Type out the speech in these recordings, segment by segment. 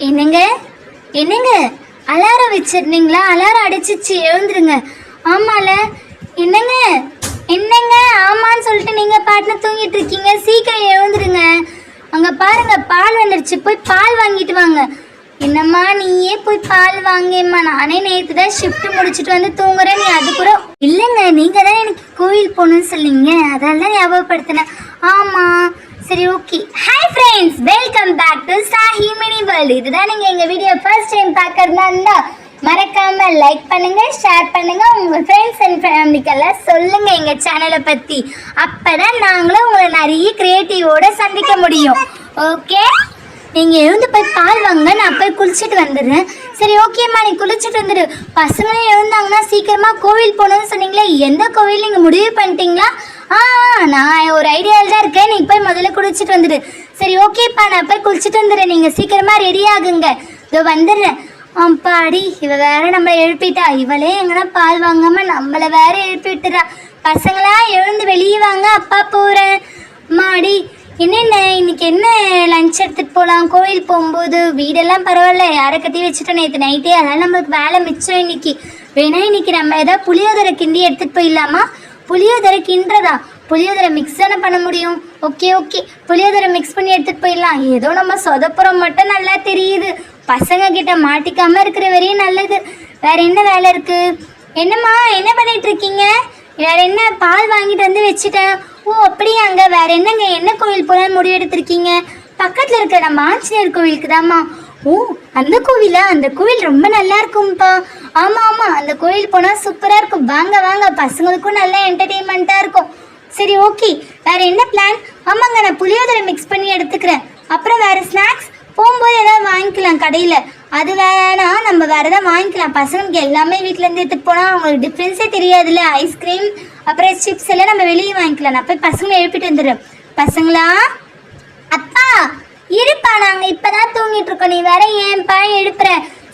என்னங்க என்னங்க alarm வச்சிருந்தீங்களா? Alarm அடிச்சிச்சு, எழுந்துருங்க. ஆமால. என்னங்க என்னங்க ஆமான்னு சொல்லிட்டு நீங்க பாட்டுன்னு தூங்கிட்டு இருக்கீங்க. சீக்கிரம் எழுந்துருங்க. அங்க பாருங்க, பால் வந்துருச்சு, போய் பால் வாங்கிட்டு வாங்க. என்னம்மா நீயே போய் பால் வாங்கம்மா. நானே நேற்று தான் ஷிஃப்ட் முடிச்சுட்டு வந்து தூங்குறேன். நீ அது கூட இல்லைங்க, நீங்க தான் எனக்கு கோவில் போகணும்னு சொன்னீங்க, அதெல்லாம் ஞாபகப்படுத்தினேன். ஆமா சரி okay. Hi friends, welcome back to Sahi mini world. இதுதான் நீங்கள் எங்கள் வீடியோ ஃபர்ஸ்ட் டைம் பார்க்கறதா இருந்தால் மறக்காம லைக் பண்ணுங்க, ஷேர் பண்ணுங்க, உங்கள் ஃப்ரெண்ட்ஸ் அண்ட் ஃபேமிலிக்கெல்லாம் சொல்லுங்க எங்கள் சேனலை பற்றி. அப்போதான் நாங்களும் உங்களை நிறைய கிரியேட்டிவோட சந்திக்க முடியும். ஓகே, நீங்கள் எழுந்து போய் பால் வாங்க, நான் போய் குளிச்சுட்டு வந்துடுறேன். சரி ஓகேம்மா, நீ குளிச்சுட்டு வந்துடு. பசங்களே எழுந்தாங்கன்னா சீக்கிரமாக கோவில் போகணும்னு சொன்னீங்களே, எந்த கோவில் நீங்கள் முடிவு பண்ணிட்டீங்களா? நான் ஒரு ஐடியாவில் தான் இருக்கேன். நீ போய் முதல்ல குளிச்சுட்டு வந்துடு. சரி ஓகேப்பா, நான் போய் குளிச்சுட்டு வந்துடுறேன். நீங்கள் சீக்கிரமாக ரெடி ஆகுங்க, இதோ வந்துடுறேன். அப்பாடி, இவ வேற நம்மளை எழுப்பிட்டா. இவளே எங்கன்னா பால் வாங்காம நம்மளை வேற எழுப்பிட்டுறா. பசங்களா எழுந்து வெளியே வாங்க, அப்பா போகிறேன். மாடி என்னென்ன இன்னைக்கு என்ன லஞ்ச் எடுத்துகிட்டு போகலாம்? கோவில் போகும்போது வீடெல்லாம் பரவாயில்ல, யாரை கட்டி வச்சுட்டோம் நேற்று நைட்டே, அதனால் நம்மளுக்கு வேலை மிச்சம் இன்னைக்கு. வேணா இன்னைக்கு நம்ம ஏதாவது புளியோதரை கிண்டி எடுத்துகிட்டு போயிடலாமா? புளியோதரை கிண்டுறதா? புளியோதரை மிக்ஸ் தானே பண்ண முடியும். ஓகே ஓகே, புளியோதரை மிக்ஸ் பண்ணி எடுத்துகிட்டு போயிடலாம். ஏதோ நம்ம சொதப்புறம் மட்டும் நல்லா தெரியுது. பசங்க கிட்ட மாட்டிக்காமல் இருக்கிற வரையும் நல்லது. வேற என்ன வேலை இருக்குது? என்னம்மா என்ன பண்ணிட்டு இருக்கீங்க? வேற என்ன? பால் வாங்கிட்டு வந்து வச்சுட்டேன். ஓ அப்படியாங்க. வேற என்னங்க, என்ன கோவில் போகலான்னு முடிவு எடுத்திருக்கீங்க? பக்கத்தில் இருக்கிற நம்ம ஆஞ்சநேயர் கோவிலுக்கு தாம்மா. ஓ அந்த கோவிலா? அந்த கோவில் ரொம்ப நல்லா இருக்கும்ப்பா. ஆமாம் ஆமாம், அந்த கோவில் போனால் சூப்பராக இருக்கும். வாங்க வாங்க, பசங்களுக்கும் நல்லா என்டர்டெயின்மெண்ட்டாக இருக்கும். சரி ஓகே, வேற என்ன பிளான்? ஆமாங்க, நான் புளியோதரை மிக்ஸ் பண்ணி எடுத்துக்கிறேன். அப்புறம் வேற ஸ்நாக்ஸ் போகும்போது ஏதாவது வாங்கிக்கலாம் கடையில். அது வேணா நம்ம வேறு எதாவது வாங்கிக்கலாம். பசங்களுக்கு எல்லாமே வீட்டிலேருந்து எடுத்துகிட்டு போனால் அவங்களுக்கு டிஃப்ரென்ஸே தெரியாதுல்ல. ஐஸ்கிரீம் அப்புறம் சிப்ஸ் எல்லாம் நம்ம வெளியே வாங்கிக்கலாம். நான் போய் பசங்களை எழுப்பிட்டு வந்துடுறேன். பசங்களா, அப்பா இருப்பா, நாங்கள் இப்போ தான் தூங்கிட்டு இருக்கோம். நீ வேற ஏன்பா எழுப்புற?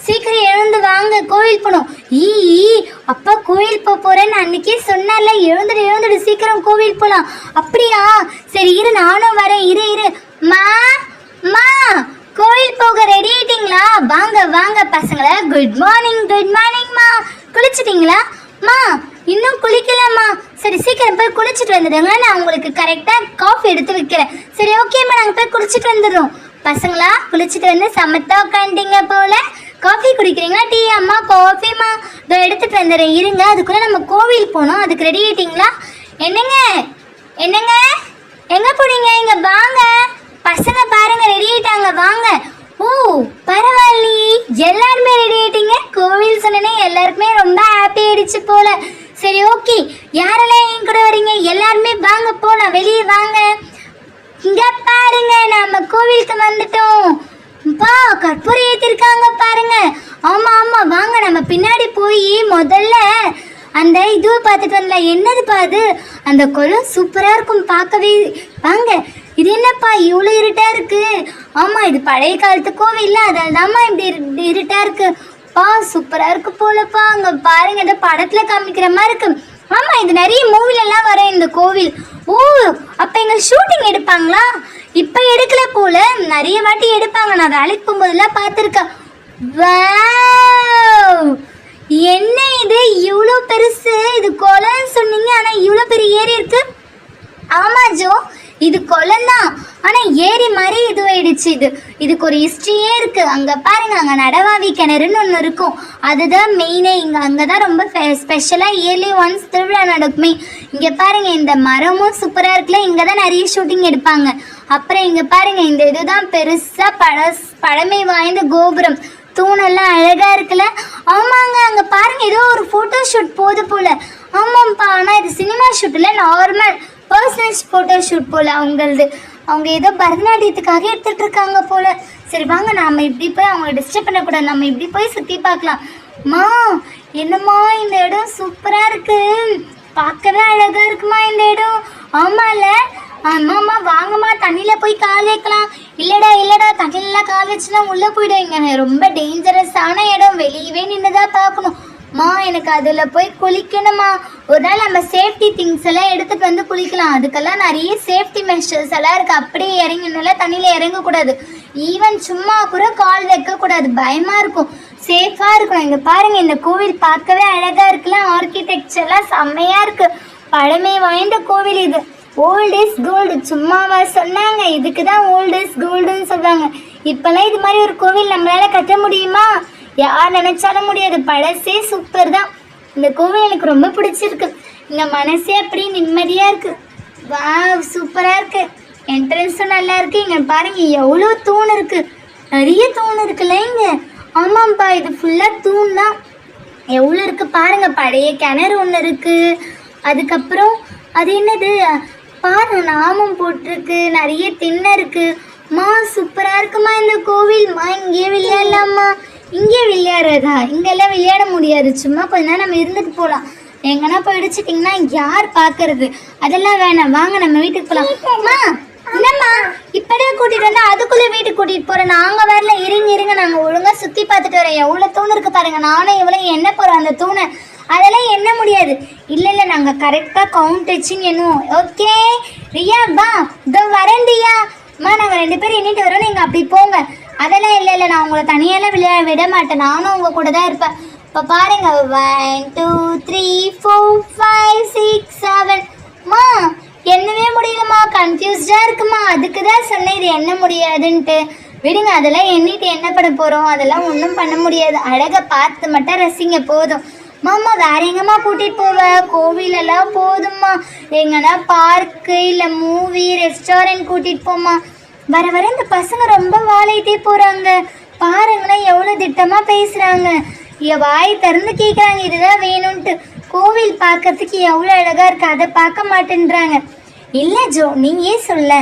சீக்கிரம் எழுந்து வாங்க, கோவில் போகணும். அப்பா கோவில் போகிறேன்னு அன்னைக்கே சொன்னார்ல, எழுந்துடு சீக்கிரம் கோவில் போகலாம். அப்படியா? சரி இரு, நானும் வரேன். இரு மா மா, கோவில் போக ரெடி ஆயிட்டீங்களா? வாங்க வாங்க பசங்களா. குட் மார்னிங்மா. குளிச்சிட்டிங்களா? மா இன்னும் குளிக்கலாமா? சரி சீக்கிரம் போய் குளிச்சுட்டு வந்துடுங்க, நான் உங்களுக்கு கரெக்டாக காஃபி எடுத்து வைக்கிறேன். சரி ஓகேம்மா, நாங்கள் போய் குளிச்சுட்டு வந்துடுறோம். பசங்களா குளிச்சுட்டு வந்து சமத்தா உட்காந்துட்டீங்க போல. காஃபி குடிக்கிறீங்களா? டீ? அம்மா காஃபிம்மா, இதோ எடுத்துகிட்டு வந்துடுறேன். இருங்க, அதுக்குள்ளே நம்ம கோவில் போகணும். அதுக்கு ரெடி ஆயிட்டீங்களா? என்னங்க எங்கே போனீங்க? இங்கே வாங்க. பசங்க பாருங்க ரெடி ஆயிட்டாங்க, வாங்க. ஓ பரவாயில்லையே, எல்லாருமே ரெடி ஆயிட்டீங்க. கோவில் சொன்னே எல்லாருக்குமே ரொம்ப ஹாப்பி ஆயிடுச்சு போல. சரி ஓகே, யாரெல்லாம் என் கூட வரீங்க? எல்லாருமே வாங்க போலாம், வெளியே வாங்க. இங்க பாருங்க, நம்ம கோவிலுக்கு வந்துட்டோம். பா கற்பூரம் ஏத்திருக்காங்க பாருங்க. ஆமா ஆமா, வாங்க நம்ம பின்னாடி போய் முதல்ல அந்த இதுவை பார்த்துட்டு வரல. என்னதுப்பா அது? அந்த குளம் சூப்பரா இருக்கும் பார்க்கவே. வாங்க. இது என்னப்பா இவ்வளோ இருட்டாக இருக்கு? ஆமாம், இது பழைய காலத்து கோவில், அதில் தான்மா இப்படி இருட்டாக இருக்கு. பா சூப்பராக இருக்கு போலப்பா. அங்கே பாருங்க, இந்த படத்தில் காமிக்கிற மாதிரி இருக்கு. ஆமாம், இது நிறைய மூவிலெல்லாம் வர இந்த கோவில். ஓ அப்போ எங்கள் ஷூட்டிங் எடுப்பாங்களா? இப்போ எடுக்கல போல, நிறைய வாட்டி எடுப்பாங்க. நான் வேலைக்கு போகும்போதெல்லாம் பார்த்துருக்கேன். வாவ், என்ன இது இவ்வளோ பெருசு? இது குளம்னு சொன்னீங்க, ஆனால் இவ்வளோ பெரிய ஏரி இருக்கு. ஆமாம் ஜோ, இது குளம் தான், ஆனால் ஏரி மாதிரி இதுவாயிடுச்சு. இதுக்கு ஒரு ஹிஸ்ட்ரியே இருக்குது. அங்கே பாருங்க, அங்கே நடவாவி கிணறுன்னு ஒன்று இருக்கும். அதுதான் மெயினே. அங்கே தான் ரொம்ப ஸ்பெஷலாக இயர்லி ஒன்ஸ் திருவிழா நடக்குமே. இங்கே பாருங்க, இந்த மரமும் சூப்பராக இருக்குல்ல. இங்கே தான் நிறைய ஷூட்டிங் எடுப்பாங்க. அப்புறம் இங்கே பாருங்க, இந்த இதுதான் பெருசாக பழமை வாய்ந்த கோபுரம். தூணெல்லாம் அழகாக இருக்குல்ல. ஆமாங்க, அங்கே பாருங்க, ஏதோ ஒரு ஃபோட்டோ ஷூட் போது போல். ஆமாம்ப்பா, ஆனால் இது சினிமா ஷூட் இல்லை, நார்மல் பர்சனல் ஃபோட்டோ ஷூட் போல் அவங்களது. அவங்க ஏதோ பரதநாட்டியத்துக்காக எடுத்துகிட்டு இருக்காங்க போல். சரி வாங்க, நாம் இப்படி போய் அவங்கள டிஸ்டர்ப் பண்ணக்கூடாது. நம்ம இப்படி போய் சுற்றி பார்க்கலாம். மா என்னம்மா, இந்த இடம் சூப்பராக இருக்குது, பார்க்கவே அழகாக இருக்குமா இந்த இடம்? ஆமாம்ல. ஆமாம்மா, வாங்கம்மா, தண்ணியில் போய் கால் வைக்கலாம். இல்லைடா தண்ணியிலலாம் கால் வச்சுன்னா உள்ளே போயிடுவீங்க. ரொம்ப டேஞ்சரஸான இடம், வெளியவே நின்று தான் பார்க்கணும். எனக்கு அதில் போய் குளிக்கணுமா. ஒரு நாள் நம்ம சேஃப்டி திங்ஸ் எல்லாம் எடுத்துகிட்டு வந்து குளிக்கலாம். அதுக்கெல்லாம் நிறைய சேஃப்டி மெஷர்ஸ் எல்லாம் இருக்குது. அப்படியே இறங்கணும்ல, தண்ணியில் இறங்கக்கூடாது. ஈவன் சும்மா கூட கால் வைக்கக்கூடாது, பயமாக இருக்கும். சேஃபாக இருக்கணும். இங்கே பாருங்கள், இந்த கோவில் பார்க்கவே அழகாக இருக்குல்ல. ஆர்கிடெக்சர்லாம் செம்மையாக இருக்குது. பழமை வாய்ந்த கோவில் இது. ஓல்ட் இஸ் கோல்டு சும்மாவா சொன்னாங்க? இதுக்கு தான் ஓல்ட் இஸ் கோல்டுன்னு சொல்லுவாங்க. இப்போல்லாம் இது மாதிரி ஒரு கோவில் நம்மளால் கட்ட முடியுமா? யார் நினச்சாலும் முடியாது. பழசே சூப்பர் தான். இந்த கோவில் எனக்கு ரொம்ப பிடிச்சிருக்கு. இங்கே மனசே அப்படி நிம்மதியாக இருக்குது. வா, சூப்பராக இருக்குது. என்ட்ரன்ஸும் நல்லா இருக்குது. இங்கே பாருங்கள் எவ்வளோ தூண் இருக்குது. நிறைய தூண் இருக்குல்ல இங்கே. ஆமாம்ப்பா, இது ஃபுல்லாக தூண் தான். எவ்வளோ இருக்குது பாருங்கள். பழைய கிணறு ஒன்று இருக்குது. அதுக்கப்புறம் அது என்னது பாரு, நாமம் போட்டிருக்கு. நிறைய திண்ணை இருக்குமா. சூப்பராக இருக்குமா இந்த கோவில்மா. இங்கே விளையாடலாமா? இங்கே விளையாடுறதா? இங்கெல்லாம் விளையாட முடியாது. சும்மா கொஞ்ச நேரம் நம்ம இருந்துட்டு போகலாம். எங்கன்னா போயிடுச்சிட்டிங்கன்னா யார் பார்க்கறது? அதெல்லாம் வேணாம், வாங்க நம்ம வீட்டுக்கு போகலாம். என்னம்மா இப்போதான் கூட்டிகிட்டு வந்தால் அதுக்குள்ளே வீட்டுக்கு கூட்டிகிட்டு போகிறேன். நாங்கள் வரல, இருங்க நாங்கள் ஒழுங்காக சுற்றி பார்த்துட்டு வரோம். எவ்வளோ தூண் இருக்குது பாருங்கள். நானும் எவ்வளோ எண்ண போகிறோம் அந்த தூணை. அதெல்லாம் எண்ண முடியாது. இல்லை நாங்கள் கரெக்டாக கவுண்ட் வச்சுன்னு எண்ணுவோம். ஓகே ரியா, வா, இதோ வரேன் ரியா. நாங்கள் 2 பேரும் எண்ணிட்டு வரோம், நீங்கள் அப்படி போங்க. அதெல்லாம் இல்லை நான் உங்களை தனியெல்லாம் விளையாட விட மாட்டேன். நானும் உங்கள் கூட தான் இருப்பேன். இப்போ பாருங்கள், 1 2 3 4 5 6 7. எண்ணவே முடியலம்மா, கன்ஃபியூஸ்டாக இருக்குமா. அதுக்கு தான் சொன்னேன் இது எண்ண முடியாதுன்ட்டு. விடுங்க, அதெல்லாம் எண்ணிட்டு என்ன பண்ண போகிறோம்? அதெல்லாம் ஒன்றும் பண்ண முடியாது. அழகை பார்த்து மட்டும் ரசிங்க போதும். மாமா வேற எங்கம்மா கூட்டிகிட்டு போவ? கோவிலெல்லாம் போதும்மா. எங்கன்னா பார்க்கு இல்லை மூவி ரெஸ்டாரண்ட் கூட்டிகிட்டு போமா. வர இந்த பசங்க ரொம்ப வாழையிட்டே போகிறாங்க. பாருங்களேன் எவ்வளோ திட்டமாக பேசுகிறாங்க. வாய் திறந்து கேட்குறாங்க இதுதான் வேணும்ன்ட்டு. கோவில் பார்க்கறதுக்கு எவ்வளோ அழகாக இருக்குது, அதை பார்க்க மாட்டேன்றாங்க. இல்லை ஜோ, நீயே சொல்ல.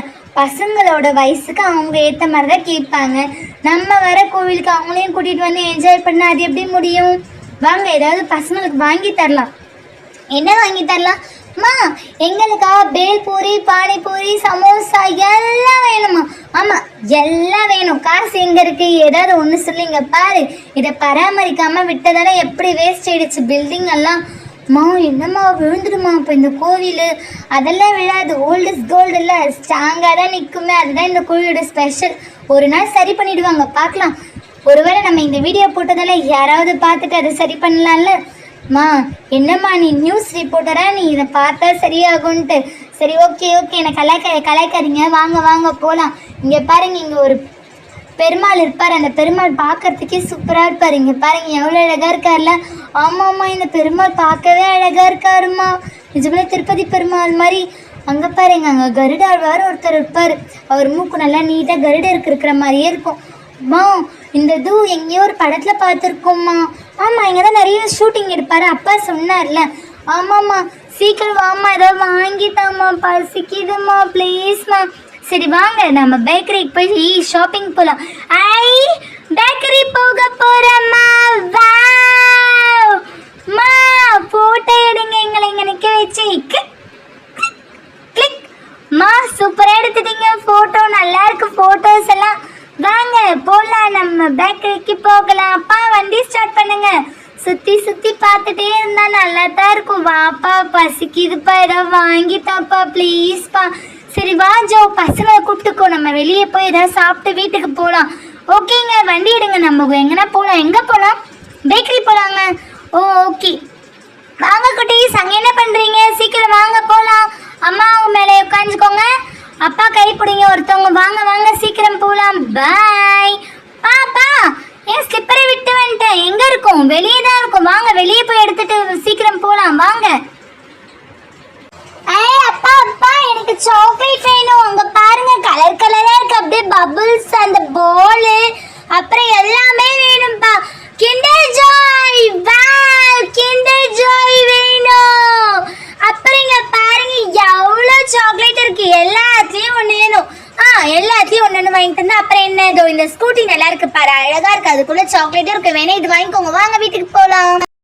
பசங்களோட வயசுக்கு அவங்க ஏற்ற மாதிரி தான் கேட்பாங்க. நம்ம வர கோவிலுக்கு அவங்களையும் கூட்டிகிட்டு வந்து என்ஜாய் பண்ண அது எப்படி முடியும்? வாங்க, ஏதாவது பசங்களுக்கு வாங்கி தரலாம். என்ன வாங்கி தரலாம்? எங்களுக்கா பேல்பூரி, பானிபூரி, சமோசா எல்லாம் வேணுமா? ஆமாம், எல்லாம் வேணும். காசு எங்கே இருக்குது? ஏதாவது ஒன்று சொல்லிங்க. பாரு, இதை பராமரிக்காமல் விட்டதால எப்படி வேஸ்ட் ஆயிடுச்சு பில்டிங் எல்லாம். என்னம்மா விழுந்துடுமா இப்போ இந்த கோவில்? அதெல்லாம் விழாது. ஓல்டு இஸ் கோல்டு இல்லை, ஸ்ட்ராங்காக தான் நிற்குமே. அதுதான் இந்த கோவிலோட ஸ்பெஷல். ஒரு நாள் சரி பண்ணிவிடுவாங்க, பார்க்கலாம். ஒருவேளை நம்ம இந்த வீடியோ போட்டதால யாராவது பார்த்துட்டு அதை சரி பண்ணலாம்ல. என்னம்மா நீ நியூஸ் ரிப்போர்ட்டரா? நீ இதை பார்த்தா சரியாகும்ன்ட்டு. சரி, ஓகே எனக்கு கலாய்க்காதீங்க. வாங்க போகலாம். இங்கே பாருங்க, இங்கே ஒரு பெருமாள் இருப்பார். அந்த பெருமாள் பார்க்கறதுக்கே சூப்பராக இருப்பார். இங்கே பாருங்க எவ்வளோ அழகாக இருக்கார்ல. ஆமாம்மா, இந்த பெருமாள் பார்க்கவே அழகாக இருக்காருமா. நிஜமே திருப்பதி பெருமாள் மாதிரி. அங்கே பாருங்க, அங்கே கருடாழ்வார் ஒருத்தர் இருப்பார். அவர் மூக்கு நல்லா நீட்டாக கருட இருக்கிற மாதிரியே இருக்கும். இந்த இது எங்கேயோ ஒரு படத்தில் பார்த்துருக்கோம்மா. ஆமாம், இங்கே தான் நிறைய ஷூட்டிங் எடுப்பார், அப்பா சொன்னார்ல. ஆமாம்மா, சீக்கிரம் வாம்மா, ஏதாவது வாங்கிட்டாம்மா, பசிக்குதுமா, ப்ளீஸ்மா. சரி வாங்க, நம்ம பேக்கரிக்கு போய் ஷாப்பிங் போகலாம். பேக்கரி போக போகிறோம்மா. ஃபோட்டோ எடுங்க, எங்களை இங்கே நிற்க வச்சு. கிளிக். சூப்பராக எடுத்துட்டீங்க ஃபோட்டோ. நல்லா இருக்கு ஃபோட்டோஸ் எல்லாம். வாங்க போகலாம், நம்ம பேக்கரிக்கு போகலாம். அப்பா வண்டி ஸ்டார்ட் பண்ணுங்க. சுற்றி பார்த்துட்டே இருந்தால் நல்லா தான் இருக்கும். வாப்பா, பசிக்குதுப்பா, ஏதாவது வாங்கிட்டாப்பா ப்ளீஸ்ப்பா. சரி வா ஜோ, பசங்களை கூப்பிட்டுக்கோ. நம்ம வெளியே போய் ஏதாவது சாப்பிட்டு வீட்டுக்கு போகலாம். ஓகேங்க, வண்டி எடுங்க. நம்ம எங்கன்னா போகலாம். எங்கே போகலாம்? பேக்கரி போகலாங்க. ஓகே வாங்க குட்டீஸ். அங்கே என்ன பண்ணுறீங்க? சீக்கிரம் வாங்க போகலாம். அம்மா அவங்க மேலே உட்காந்துக்கோங்க. அப்பா கை பிடிங்க ஒருத்தவங்க. வாங்க சீக்கிரம் போகலாம். பாய். பாப்பா, ஏன் ஸ்லிப்பரை விட்டு வந்துட்டேன்? எங்கே இருக்கும்? வெளியே தான் இருக்கும். வாங்க வெளியே போய் எடுத்துட்டு சீக்கிரம் போகலாம். வாங்க. அப்பா எனக்கு சாக்லேட் வேணும். அங்கே பாருங்க, கலராக இருக்கு. அப்படியே பபிள்ஸ், அந்த பால், அப்புறம் எல்லாமே வேணும்ப்பா. Kinder Joy. கிண்டர் ஜாய் வேணும். அப்புறம் இங்கே பாருங்க எவ்வளோ சாக்லேட் இருக்கு. எல்லாத்துலேயும் ஒன்று வேணும். எல்லாத்தையும் ஒன்று வாங்கிட்டு இருந்தா அப்புறம் என்ன? இதோ இந்த ஸ்கூட்டி நல்லா இருக்கு பாரு, அழகா இருக்கு. அதுக்குள்ள சாக்லேட்டும் இருக்கு. வேணா இது வாங்கிக்கோங்க. வாங்க வீட்டுக்கு போகலாம்.